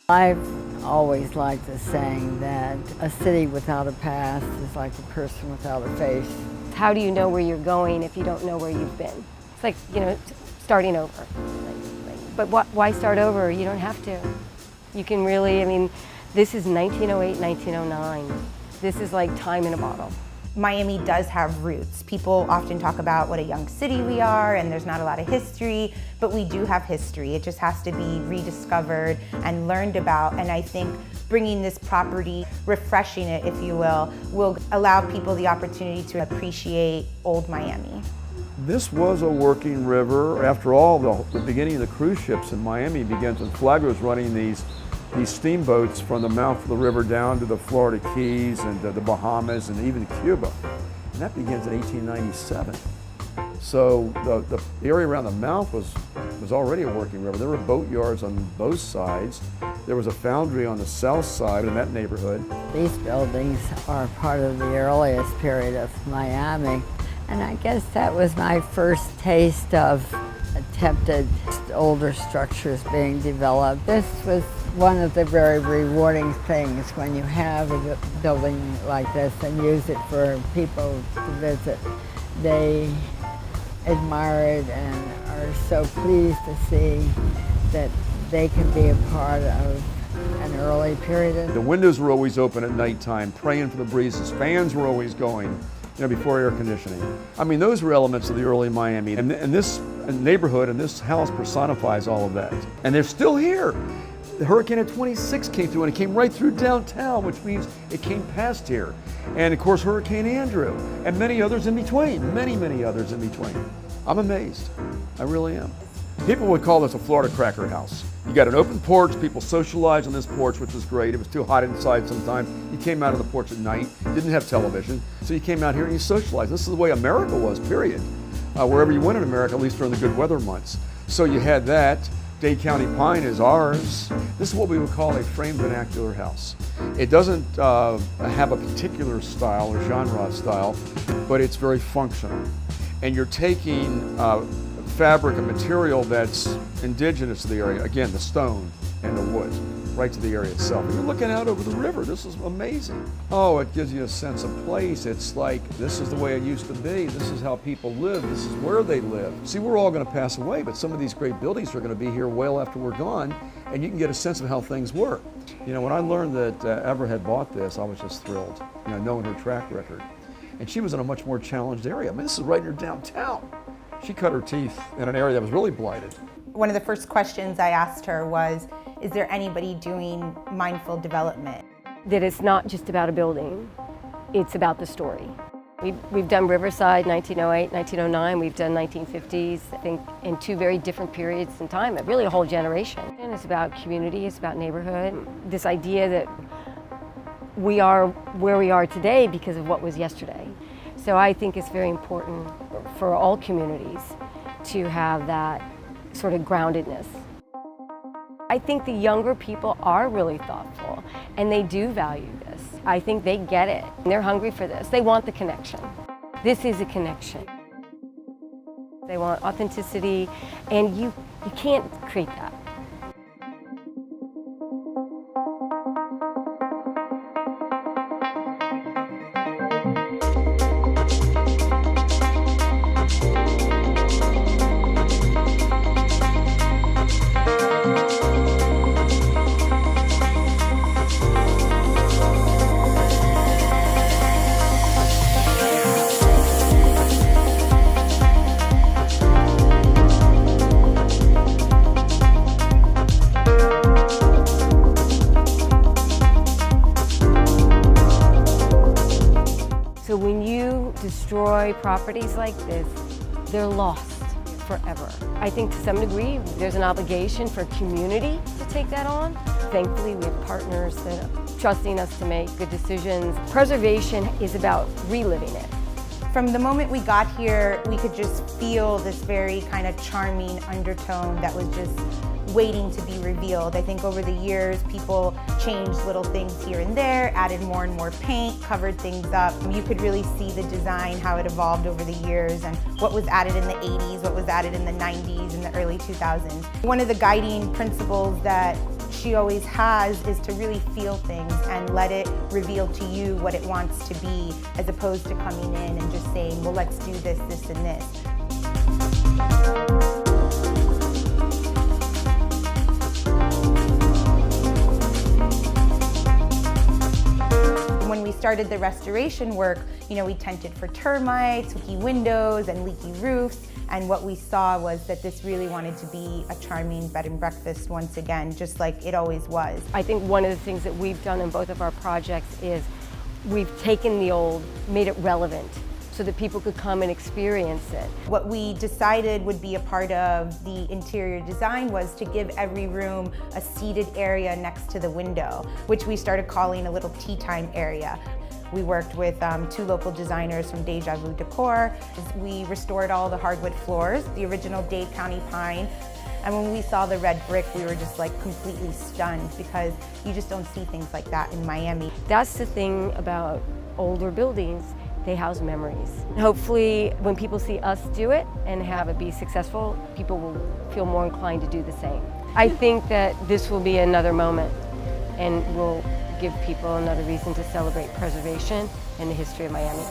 I've always liked the saying that a city without a past is like a person without a face. How do you know where you're going if you don't know where you've been? It's like, starting over. But why start over? You don't have to. You can really, this is 1908, 1909. This is like time in a bottle. Miami does have roots. People often talk about what a young city we are and there's not a lot of history, but we do have history. It just has to be rediscovered and learned about, and I think bringing this property, refreshing it, if you will allow people the opportunity to appreciate old Miami. This was a working river. After all, the beginning of the cruise ships in Miami begins when Flagler was running these steamboats from the mouth of the river down to the Florida Keys and the Bahamas and even Cuba. And that begins in 1897. So the area around the mouth was already a working river. There were boat yards on both sides. There was a foundry on the south side in that neighborhood. These buildings are part of the earliest period of Miami. And I guess that was my first taste of attempted older structures being developed. This was one of the very rewarding things when you have a building like this and use it for people to visit. They admire it and are so pleased to see that they can be a part of an early period. The windows were always open at nighttime, praying for the breezes. Fans were always going, before air conditioning. Those were elements of the early Miami. And this neighborhood and this house personifies all of that. And they're still here. The hurricane of 26 came through and it came right through downtown, which means it came past here. And of course, Hurricane Andrew and many others in between, many others in between. I'm amazed, I really am. People would call this a Florida cracker house. You got an open porch, people socialized on this porch, which was great. It was too hot inside sometimes. You came out of the porch at night, didn't have television, so you came out here and you socialized. This is the way America was, period. Wherever you went in America, at least during the good weather months. So you had that. Dade County Pine is ours. This is what we would call a framed vernacular house. It doesn't have a particular style or genre of style, but it's very functional. And you're taking fabric and material that's indigenous to the area, again, the stone and the wood, right to the area itself. And you're looking out over the river. This is amazing. Oh, it gives you a sense of place. It's like, this is the way it used to be. This is how people live. This is where they live. See, we're all going to pass away, but some of these great buildings are going to be here well after we're gone, and you can get a sense of how things were. When I learned that Ever had bought this, I was just thrilled, knowing her track record. And she was in a much more challenged area. This is right near downtown. She cut her teeth in an area that was really blighted. One of the first questions I asked her was, is there anybody doing mindful development? That it's not just about a building, it's about the story. We've done Riverside, 1908, 1909, we've done 1950s, I think in two very different periods in time, really a whole generation. And it's about community, it's about neighborhood. This idea that we are where we are today because of what was yesterday. So I think it's very important for all communities to have that sort of groundedness. I think the younger people are really thoughtful and they do value this. I think they get it. They're hungry for this. They want the connection. This is a connection. They want authenticity, and you can't create that. So when you destroy properties like this, they're lost forever. I think to some degree, there's an obligation for community to take that on. Thankfully, we have partners that are trusting us to make good decisions. Preservation is about reliving it. From the moment we got here, we could just feel this very kind of charming undertone that was just waiting to be revealed. I think over the years, people changed little things here and there, added more and more paint, covered things up. You could really see the design, how it evolved over the years, and what was added in the 80s, what was added in the 90s, and the early 2000s. One of the guiding principles that she always has is to really feel things and let it reveal to you what it wants to be, as opposed to coming in and just saying, well, let's do this, this, and this. When we started the restoration work, we tented for termites, leaky windows, and leaky roofs. And what we saw was that this really wanted to be a charming bed and breakfast once again, just like it always was. I think one of the things that we've done in both of our projects is we've taken the old, made it relevant, so that people could come and experience it. What we decided would be a part of the interior design was to give every room a seated area next to the window, which we started calling a little tea time area. We worked with 2 local designers from Deja Vu Decor. We restored all the hardwood floors, the original Dade County pine. And when we saw the red brick, we were just like completely stunned, because you just don't see things like that in Miami. That's the thing about older buildings. They house memories. Hopefully, when people see us do it and have it be successful, people will feel more inclined to do the same. I think that this will be another moment, and will give people another reason to celebrate preservation and the history of Miami.